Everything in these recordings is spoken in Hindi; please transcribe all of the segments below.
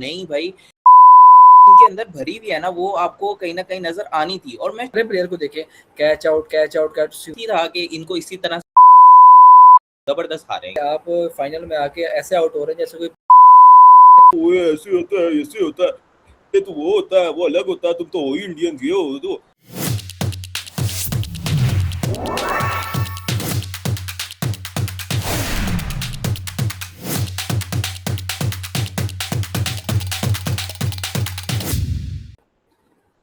नहीं भाई, इनके अंदर भरी हुई है ना, वो आपको कहीं ना कहीं नजर आनी थी। और मैं प्लेयर को देखे, catch out catch out catch सीधी रहा कि इनको इसी तरह जबरदस्त हारे हैं। आप फाइनल में आके ऐसे आउट हो रहे हैं जैसे कोई वो ऐसे होता है, ऐसे होता है, ये तो वो होता है, वो अलग होता है, तुम तो वही इंडियन हो तो।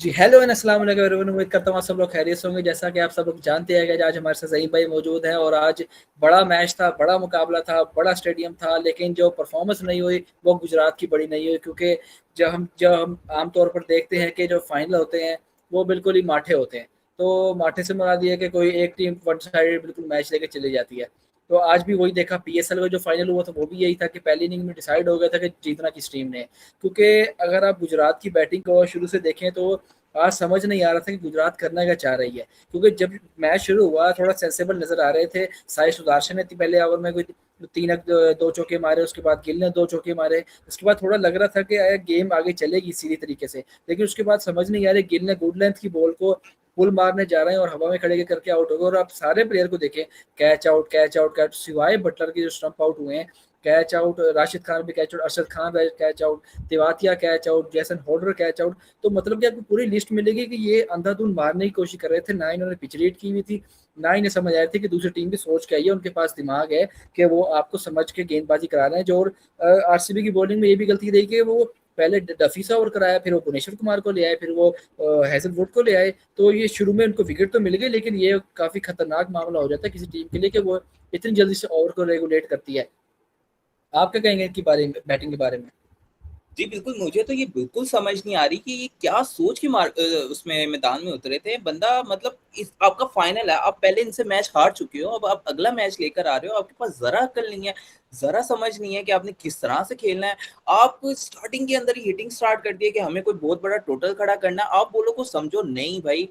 जी हेलो एंड अस्सलाम वालेकुम एवरीवन। उम्मीद करता हूँ आप सब लोग खैरियत से होंगे। जैसा कि आप सब लोग जानते हैं कि आज हमारे साथ ज़हीर भाई मौजूद हैं और आज बड़ा मैच था, बड़ा मुकाबला था, बड़ा स्टेडियम था, लेकिन जो परफॉर्मेंस नहीं हुई वो गुजरात की बड़ी नहीं हुई। क्योंकि जब हम आमतौर पर देखते हैं कि जो फाइनल होते हैं वो बिल्कुल ही माठे होते हैं। तो माठे से मुराद ये है कि कोई एक टीम वन साइड बिल्कुल मैच लेके चली जाती है। तो आज भी वही देखा, पीएसएल का जो फाइनल हुआ था वो भी यही था कि पहली इनिंग में डिसाइड हो गया था कि जीतना किस टीम ने। क्योंकि अगर आप गुजरात की बैटिंग को शुरू से देखें तो आज समझ नहीं आ रहा था कि गुजरात करना क्या चाह रही है। क्योंकि जब मैच शुरू हुआ थोड़ा सेंसेबल नजर आ रहे थे। साई सुदर्शन ने पहले ओवर में कोई दो चौके मारे, उसके बाद गिल ने दो चौके मारे। उसके बाद थोड़ा लग रहा था कि गेम आगे चलेगी सीधी तरीके से, लेकिन उसके बाद समझ नहीं आ रही। गिल ने गुड लेंथ की बॉल को पुल मारने जा रहे हैं और हवा में खड़े करके आउट हो गए। और आप सारे प्लेयर को देखें, कैच आउट कैच, सिवाय बटलर के जो स्टंप आउट हुए हैं, कैच आउट। राशिद खान भी catch out, Arshad Khan catch out, Tewatia catch out, Jason Holder catch out. तो मतलब कि आपको पूरी लिस्ट मिलेगी कि ये अंधाधुंध मारने की कोशिश कर रहे थे। ना इन्होंने पिच रीड की हुई थी, ना इन्हें समझ आया थी कि दूसरी टीम की सोच क्या है। उनके पास दिमाग है कि वो आपको समझ के गेंदबाजी करा रहे हैं। जो आरसीबी की बॉलिंग में ये भी गलती रही कि वो पहले डफी सा ओवर कराया, फिर वो भुवनेश्वर कुमार को ले आए, फिर वो हैजलवुड को ले आए। तो ये शुरू में उनको विकेट तो मिल गई, लेकिन ये काफी खतरनाक मामला हो जाता है किसी टीम के लिए कि वो इतनी जल्दी से ओवर को रेगुलेट करती है। आप क्या कहेंगे इनकी बारे में, बैटिंग के बारे में? जी बिल्कुल, मुझे तो ये बिल्कुल समझ नहीं आ रही कि ये क्या सोच के उसमें मैदान में उतरे थे। बंदा मतलब इस आपका फाइनल है, आप पहले इनसे मैच हार चुके हो, अब आप अगला मैच लेकर आ रहे हो, आपके पास जरा अकल नहीं है, जरा समझ नहीं है कि आपने किस तरह से खेलना है। आप स्टार्टिंग के अंदर ही हिटिंग स्टार्ट कर दिए कि हमें कोई बहुत बड़ा टोटल खड़ा करना है। आप बोलो को समझो नहीं भाई,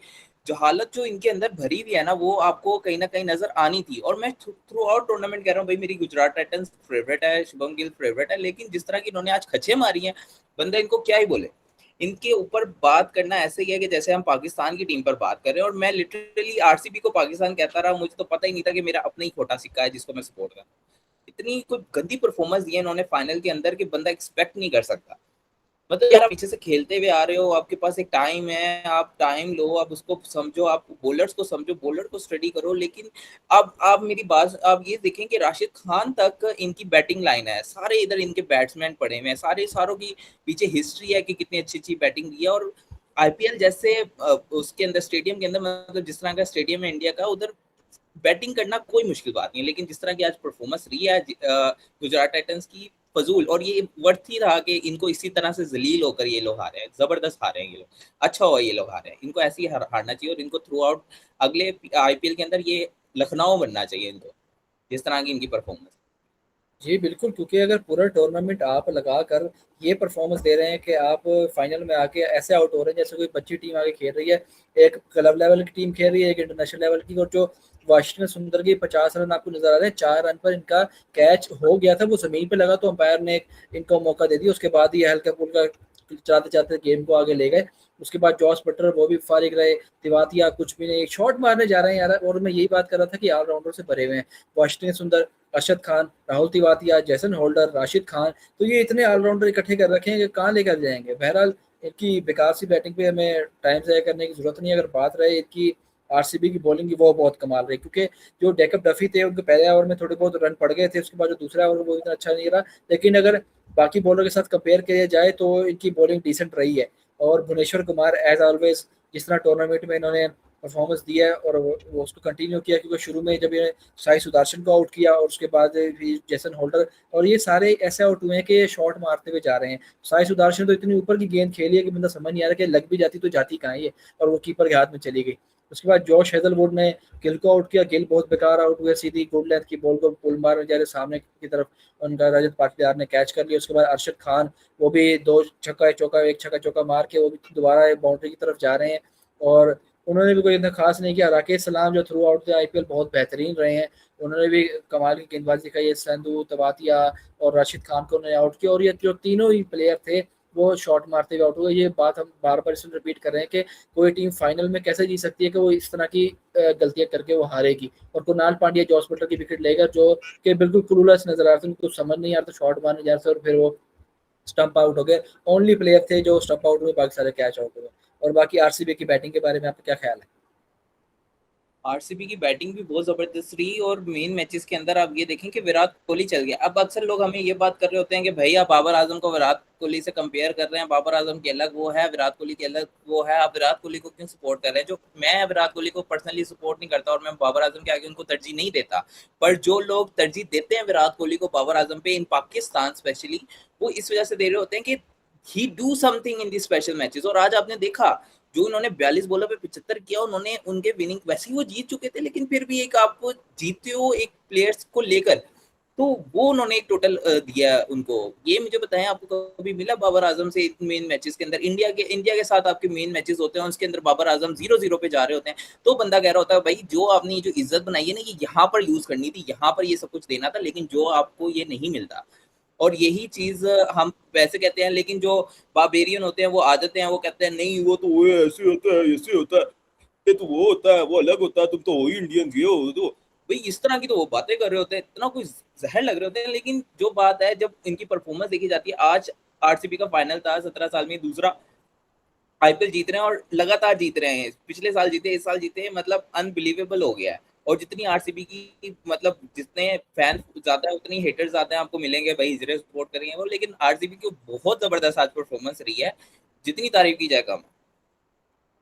जो हालत जो इनके अंदर भरी हुई है ना, वो आपको कहीं ना कहीं नजर आनी थी। और मैं थ्रू आउट टूर्नामेंट कह रहा हूँ भाई, मेरी गुजरात टाइटंस फेवरेट है, शुभम गिल फेवरेट है, लेकिन जिस तरह की इन्होंने आज खचे मारी हैं, बंदा इनको क्या ही बोले। इनके ऊपर बात करना ऐसे ही है कि जैसे हम पाकिस्तान की टीम पर बात कर रहे हैं। और मैं लिटरली आरसीबी को पाकिस्तान कहता रहा, मुझे तो पता ही नहीं था कि मेरा अपना ही खोटा सिक्का है जिसको मैं सपोर्ट कर। इतनी कोई गंदी परफॉर्मेंस दी है इन्होंने फाइनल के अंदर कि बंदा एक्सपेक्ट नहीं कर सकता। मतलब यार, आप पीछे से खेलते हुए आ रहे हो, आपके पास एक टाइम है, आप टाइम लो, आप उसको समझो, आप बॉलर्स को समझो, बॉलर को स्टडी करो। लेकिन अब आप मेरी बात आप ये देखें कि राशिद खान तक इनकी बैटिंग लाइन है, सारे इधर इनके बैट्समैन पड़े हुए हैं, सारे सारों की पीछे हिस्ट्री है कि कितनी अच्छी अच्छी बैटिंग दी है। और आईपीएल जैसे उसके अंदर स्टेडियम के अंदर, मतलब जिस तरह का स्टेडियम है इंडिया का, उधर बैटिंग करना कोई मुश्किल बात नहीं है। लेकिन जिस तरह की आज परफॉर्मेंस रही है गुजरात टाइटंस की, फजूल। और ये वर्थ ही रहा कि इनको इसी तरह से जलील होकर ये लोग हारे हैं, जबरदस्त हारे हैं ये लोग। अच्छा हुआ ये लोग हारे हैं, इनको ऐसे ही हारना चाहिए। और इनको थ्रू आउट अगले आईपीएल के अंदर ये लखनऊ बनना चाहिए इनको, जिस तरह की इनकी परफॉर्मेंस। जी बिल्कुल, क्योंकि अगर पूरा टूर्नामेंट आप लगा कर ये परफॉर्मेंस दे रहे हैं कि आप फाइनल में आके ऐसे आउट हो रहे हैं जैसे कोई बच्ची टीम आगे खेल रही है, एक क्लब लेवल की टीम खेल रही है, एक इंटरनेशनल लेवल की। और जो वाशिंगटन सुंदर के 50 रन आपको नजर आ रहे हैं, 4 रन पर इनका कैच हो गया था, वो जमीन पे लगा तो अंपायर ने इनको मौका दे दिया। उसके बाद ही हल्का फुल्का चलाते चलाते गेम को आगे ले गए। उसके बाद जॉस बटलर वो भी फारिग रहे, तिवातिया कुछ भी नहीं, एक शॉट मारने जा रहे हैं यार। और मैं यही बात कर रहा था कि ऑलराउंडर से भरे हुए हैं, वाशिंगटन सुंदर, अरशद खान, राहुल तिवातिया, जैसन होल्डर, राशिद खान। तो ये इतने ऑलराउंडर इकट्ठे कर रखे हैं कि कहाँ लेकर जाएंगे। बहरहाल इनकी बेकार सी बैटिंग पे हमें टाइम ज़ाया करने की जरूरत नहीं है। अगर बात रहे इनकी आरसीबी की बॉलिंग की, वो बहुत कमाल रही। क्योंकि जो डेकअप डफी थे उनके पहले ओवर में थोड़े बहुत रन पड़ गए थे, उसके बाद जो दूसरा ओवर वो इतना अच्छा नहीं रहा। लेकिन अगर बाकी बॉलर के साथ कंपेयर किया जाए तो इनकी बॉलिंग डिसेंट रही है। और भुवनेश्वर कुमार एज ऑलवेज जिस तरह टूर्नामेंट में इन्होंने परफॉर्मेंस दिया है और वो उसको कंटिन्यू किया। क्योंकि शुरू में जब ये साई सुदर्शन को आउट किया और उसके बाद भी जैसन होल्डर, और ये सारे ऐसे आउट हुए हैं कि शॉट मारते हुए जा रहे हैं। साई सुदर्शन तो इतनी ऊपर की गेंद खेली है कि बंदा समझ नहीं आ रहा कि लग भी जाती तो जाती कहाँ है ये, और वो कीपर के हाथ में चली गई। उसके बाद जॉश हेजलवुड ने गिल को आउट किया, गिल बहुत बेकार आउट हुए, सीधी गुड लेंथ की बॉल को पुल मारने जा रहे सामने की तरफ, उनका रजत पाटीदार ने कैच कर लिया। उसके बाद अरशद खान वो भी दो छक्का चौका, एक छक्का चौका मार के वो भी दोबारा बाउंड्री की तरफ जा रहे हैं। और उन्होंने भी कोई इतना खास नहीं किया। राकेश सलाम जो थ्रू आउट द आईपीएल बहुत बेहतरीन रहे हैं, उन्होंने भी कमाल की गेंदबाजी दिखाई है। संधू, तबातिया और राशिद खान को उन्होंने आउट किया, और ये जो तीनों ही प्लेयर थे वो शॉट मारते हुए आउट हुए। ये बात हम बार बार इसमें रिपीट कर रहे हैं कि कोई टीम फाइनल में कैसे जी सकती है कि वो इस तरह की गलतियां करके वो हारेगी। और कुणाल पांड्या जॉस बटलर की विकेट लेगा जो कि बिल्कुल क्लूलेस नजर आ रहा था, उनको समझ नहीं आ रहा था, शॉट मारने जा रहे थे और फिर वो स्टंप आउट हो गए। ओनली प्लेयर थे जो स्टंप आउट हुए, बाकी सारे कैच आउट हुए। और बाकी आरसीबी की बैटिंग के बारे में आपका क्या ख्याल है? आरसीबी की बैटिंग भी बहुत जबरदस्त रही, और मेन मैचेस के अंदर आप ये देखें कि विराट कोहली चल गया। अब अक्सर लोग हमें ये बात कर रहे होते हैं कि भाई आप बाबर आजम को विराट कोहली से कंपेयर कर रहे हैं, बाबर आजम की अलग वो है, विराट कोहली की अलग वो है, आप विराट कोहली को क्यों सपोर्ट कर रहे हैं? जो मैं विराट कोहली को पर्सनली सपोर्ट नहीं करता और मैं बाबर आजम के आगे उनको तरजीह नहीं देता, पर जो लोग तरजीह देते हैं विराट कोहली को बाबर आजम पे इन पाकिस्तान स्पेशली, वो इस वजह से दे रहे होते हैं कि ही do something in the special matches. और आज आपने देखा जो उन्होंने 42 बॉलों पे 75 किया, उन्होंने उनके विनिंग, वैसे ही वो जीत चुके थे लेकिन फिर भी एक आपको जीतते हो एक प्लेयर्स को लेकर, तो वो उन्होंने एक टोटल दिया उनको। ये मुझे बताएं आपको कभी मिला बाबर आजम से मेन मैचेस के अंदर? इंडिया के साथ आपके मेन मैचेस होते हैं, उसके अंदर बाबर आजम 0-0 पे जा रहे होते हैं, तो बंदा कह रहा होता है भाई जो आपने जो इज्जत बनाई है ना, ये यहाँ पर यूज करनी थी, यहाँ पर ये सब कुछ देना था, लेकिन जो आपको ये नहीं मिलता। और यही चीज हम वैसे कहते हैं, लेकिन जो बार्बेरियन होते हैं वो आ जाते हैं, वो कहते हैं नहीं वो तो वो ऐसे होता है, ऐसे होता है, ये तो वो होता है, वो अलग होता है, तुम तो वही इंडियन ये हो तो भाई, इस तरह की तो वो बातें कर रहे होते हैं, इतना कोई जहर लग रहे होते हैं। लेकिन जो बात है जब इनकी परफॉर्मेंस देखी जाती है, आज आरसीबी का फाइनल था, 17 साल में दूसरा आईपीएल जीत रहे हैं और लगातार जीत रहे हैं, पिछले साल जीते, इस साल जीते, मतलब अनबिलीवेबल हो गया है। और जितनी आरसीबी की मतलब जितने फैन ज्यादा है उतनी हेटर्स ज्यादा हैं, आपको मिलेंगे भाई इजरे सपोर्ट करेंगे वो, लेकिन आरसीबी की बहुत जबरदस्त आज परफॉर्मेंस रही है, जितनी तारीफ की जाए कम।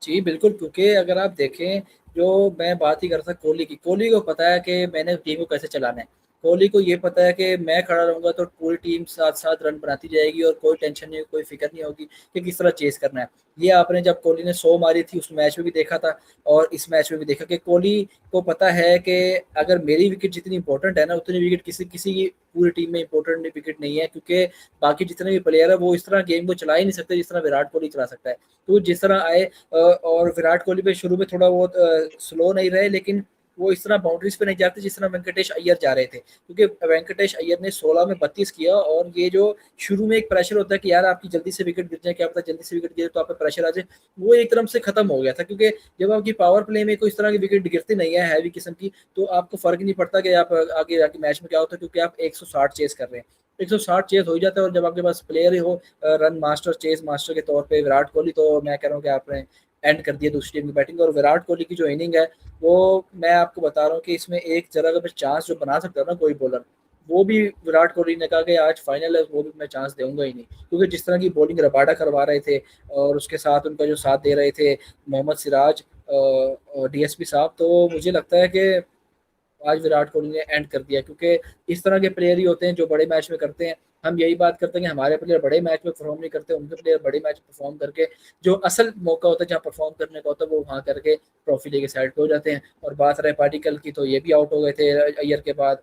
जी बिल्कुल, क्योंकि अगर आप देखें, जो मैं बात ही कर रहा था कोहली की, कोहली को पता है कि मैंने टीम को कैसे चलाना है। कोहली को ये पता है कि मैं खड़ा रहूंगा तो पूरी टीम साथ साथ रन बनाती जाएगी और कोई टेंशन नहीं, कोई फिक्र नहीं होगी कि किस तरह चेस करना है। ये आपने जब कोहली ने 100 मारी थी उस मैच में भी देखा था, और इस मैच में भी देखा कि कोहली को पता है कि अगर मेरी विकेट जितनी इंपॉर्टेंट है ना, उतनी विकेट किसी किसी की पूरी टीम में इंपॉर्टेंट विकेट नहीं है, क्योंकि बाकी जितने भी प्लेयर है वो इस तरह गेम को चला ही नहीं सकते जिस तरह विराट कोहली चला सकता है। तो जिस तरह आए और विराट कोहली पे शुरू में थोड़ा बहुत स्लो नहीं रहे, लेकिन वो इस तरह बाउंड्रीज पे नहीं जाते जिस तरह वेंकटेश अय्यर जा रहे थे, क्योंकि वेंकटेश अय्यर ने 16 में 32 किया। और ये जो शुरू में एक प्रेशर होता है कि यार आपकी जल्दी से विकेट गिर जाए, क्या पता जल्दी से विकेट गिरे तो आप पे प्रेशर आ जाए, वो एक तरफ से खत्म हो गया था। क्योंकि जब आपकी पावर प्ले में कोई इस तरह की विकेट गिरती नहीं है हैवी किस्म की, तो आपको फर्क नहीं पड़ता कि आप आगे जाके मैच में क्या होता है, क्योंकि आप 160 चेस कर रहे हैं। 160 चेस हो जाता है, और जब आपके पास प्लेयर ही हो रन मास्टर, चेस मास्टर के तौर पे विराट कोहली, तो मैं कह रहा हूँ कि आपने एंड कर दिया दूसरी टीम की बैटिंग। और विराट कोहली की जो इनिंग है वो मैं आपको बता रहा हूँ कि इसमें एक जरा अगर चांस जो बना सकता है ना कोई बॉलर, वो भी विराट कोहली ने कहा कि आज फाइनल है, वो भी मैं चांस दूंगा ही नहीं, क्योंकि जिस तरह की बॉलिंग रबाडा करवा रहे थे और उसके साथ उनका जो साथ दे रहे थे मोहम्मद सिराज और डीएसपी साहब, तो मुझे लगता है कि आज विराट कोहली ने एंड कर दिया। क्योंकि इस तरह के प्लेयर ही होते हैं जो बड़े मैच में करते हैं। हम यही बात करते हैं कि हमारे प्लेयर बड़े मैच में परफॉर्म नहीं करते, उनके प्लेयर बड़े मैच में परफॉर्म करके जो असल मौका होता है जहाँ परफॉर्म करने का होता है वो वहाँ करके ट्रॉफी लेके साइड पे हो जाते हैं। और बात रहे पार्टिकल की, तो ये भी आउट हो गए थे अय्यर के बाद।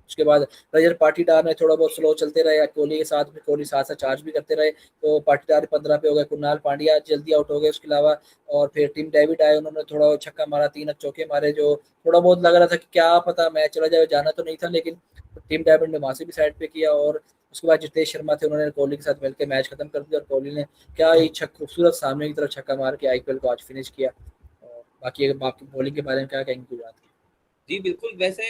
उसके बाद रजत पाटीदार ने थोड़ा बहुत स्लो चलते रहे कोहली के साथ में, कोहली साथ साथ चार्ज भी करते रहे, तो पाटीदार 15 पे हो गए, कुणाल पांड्या जल्दी आउट हो गए उसके अलावा। और फिर टीम डेविड आए, उन्होंने थोड़ा छक्का मारा, 3 चौके मारे, जो थोड़ा बहुत लग रहा था कि क्या पता मैच चला जाए, जाना तो नहीं था, लेकिन टीम डेविड ने वहां से भी साइड पे किया। और उसके बाद जितेश शर्मा थे, उन्होंने कोहली के साथ मिलकर मैच खत्म कर दिया, और कोहली ने क्या ही खूबसूरत सामने की तरफ छक्का मार के आईपीएल को आज फिनिश किया। और बाकी बॉलिंग के बारे में क्या कहेंगे गुजरात की? जी बिल्कुल, वैसे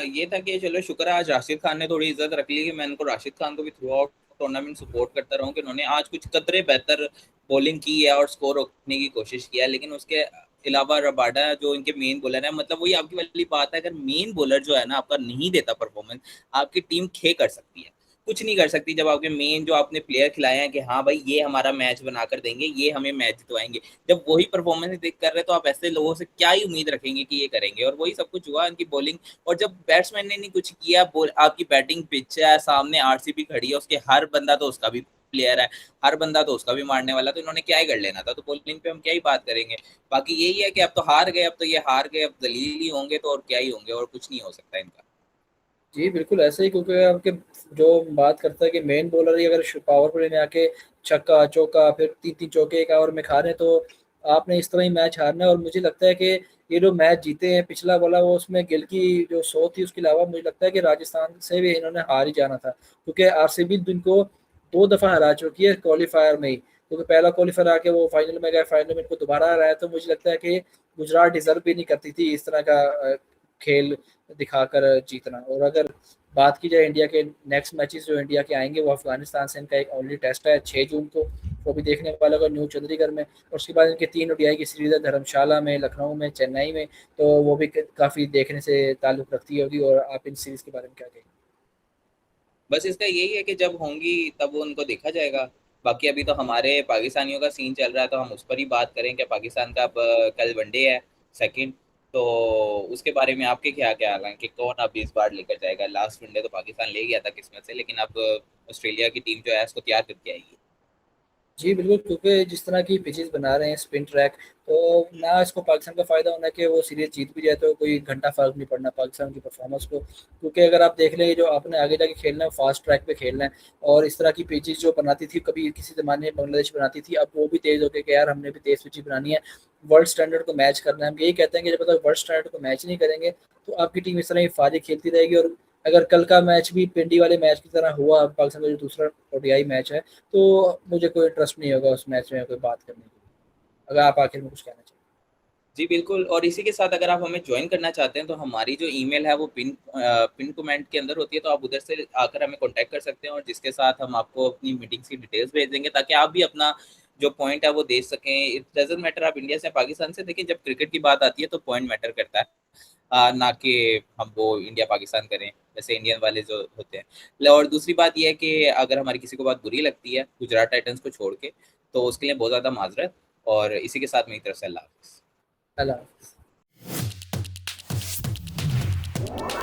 ये था कि चलो शुक्र है आज राशिद खान ने थोड़ी इज्जत रख ली, कि मैं इनको राशिद खान को भी थ्रू आउट टूर्नामेंट सपोर्ट करता रहूं, कि उन्होंने आज कुछ कतरे बेहतर बॉलिंग की है और स्कोर रोकने की कोशिश किया है। लेकिन उसके अलावा रबाडा जो इनके मेन बॉलर है, मतलब वही आपकी वाली बात है, अगर मेन बॉलर जो है ना आपका नहीं देता परफॉर्मेंस, आपकी टीम खे कर सकती है, कुछ नहीं कर सकती। जब आपके मेन जो आपने प्लेयर खिलाए हैं कि हाँ भाई ये हमारा मैच बना कर देंगे, ये हमें मैच जितवाएंगे, जब वही परफॉर्मेंस देख कर रहे तो आप ऐसे लोगों से क्या ही उम्मीद रखेंगे कि ये करेंगे? और वही सब कुछ हुआ इनकी बॉलिंग। और जब बैट्समैन ने नहीं कुछ किया, आपकी बैटिंग पिच है, सामने आरसीबी खड़ी है, उसके हर बंदा तो उसका भी प्लेयर है, हर बंदा तो उसका भी मारने वाला, तो इन्होंने क्या ही कर लेना था? तो बॉलिंग पे हम क्या ही बात करेंगे? बाकी यही है कि अब तो हार गए, अब तो ये हार गए, अब दलील ही होंगे तो, और क्या ही होंगे, और कुछ नहीं हो सकता इनका। जी बिल्कुल ऐसे ही, क्योंकि आपके जो बात करता है कि मेन बॉलर ही अगर पावर प्ले में आके छक्का चौका फिर 3-3 चौके 1 ओवर में खा रहे हैं, तो आपने इस तरह ही मैच हारना है। और मुझे लगता है कि ये जो मैच जीते हैं पिछला वाला, वो उसमें गिल की जो 100 थी उसके अलावा मुझे लगता है कि राजस्थान से भी इन्होंने हार ही जाना था, क्योंकि आरसीबी इनको 2 दफा हरा चुकी है क्वालिफायर में ही। क्योंकि पहला क्वालिफायर आके वो फाइनल में गए, फाइनल में इनको दोबारा हराया। तो मुझे लगता है कि गुजरात डिजर्व भी नहीं करती थी इस तरह का खेल दिखाकर जीतना। और अगर बात की जाए इंडिया के नेक्स्ट मैचेस जो इंडिया के आएंगे, वो अफगानिस्तान से इनका एक ओनली टेस्ट है 6 जून को, वो भी देखने वाला होगा न्यू चंडीगढ़ में। और उसके बाद इनके 3 ओडीआई की सीरीज है धर्मशाला में, लखनऊ में, चेन्नई में, तो वो भी काफ़ी देखने से ताल्लुक रखती होगी। और आप इन सीरीज के बारे में क्या कहेंगे? बस इसका यही है कि जब होंगी तब वो उनको देखा जाएगा। बाकी अभी तो हमारे पाकिस्तानियों का सीन चल रहा है, तो हम उस पर ही बात करें कि पाकिस्तान का अब कल वनडे है, सेकंड। तो उसके बारे में आपके क्या ख्याल हैं कि कौन अब इस बार लेकर जाएगा? लास्ट वनडे तो पाकिस्तान ले गया था किस्मत से, लेकिन अब ऑस्ट्रेलिया की टीम जो है इसको तैयार करके आएगी। जी बिल्कुल, क्योंकि जिस तरह की पिचेस बना रहे हैं स्पिन ट्रैक, तो ना इसको पाकिस्तान का फायदा होना है कि वो सीरीज जीत भी जाए तो कोई घंटा फर्क नहीं पड़ना पाकिस्तान की परफॉर्मेंस को। क्योंकि अगर आप देख लेंगे जो आपने आगे जाके खेलना है फास्ट ट्रैक पे खेलना है। और इस तरह की पिचेस जो बनाती थी कभी किसी जमाने में बांग्लादेश बनाती थी, अब वो भी तेज हो गए कि यार हमने भी तेज पिचेस बनानी है, वर्ल्ड स्टैंडर्ड को मैच करना है। हम यही कहते हैं कि जब तक वर्ल्ड स्टैंडर्ड को मैच नहीं करेंगे तो आपकी टीम इस तरह ही फाजी खेलती रहेगी। और अगर कल का मैच भी पिंडी वाले मैच की तरह हुआ पाकिस्तान का जो दूसरा ओडीआई मैच है, तो मुझे कोई इंटरेस्ट नहीं होगा उस मैच में कोई बात करने की। अगर आप आखिर में कुछ कहना चाहें। जी बिल्कुल, और इसी के साथ अगर आप हमें ज्वाइन करना चाहते हैं तो हमारी जो ईमेल है वो पिन कमेंट के अंदर होती है, तो आप उधर से आकर हमें कांटेक्ट कर सकते हैं, और जिसके साथ हम आपको अपनी मीटिंग्स की डिटेल्स भेज देंगे, ताकि आप भी अपना जो पॉइंट है वो दे सकें। इट डजेंट मैटर आप इंडिया से पाकिस्तान से, देखिए जब क्रिकेट की बात आती है तो पॉइंट मैटर करता है, ना कि हम वो इंडिया पाकिस्तान करें जैसे इंडियन वाले जो होते हैं। और दूसरी बात ये है कि अगर हमारी किसी को बात बुरी लगती है गुजरात टाइटंस को छोड़ के, तो उसके लिए बहुत ज़्यादा माजरत। और इसी के साथ मेरी तरफ से अल्लाह हाफिज़। अल्लाह हाफ़िज़।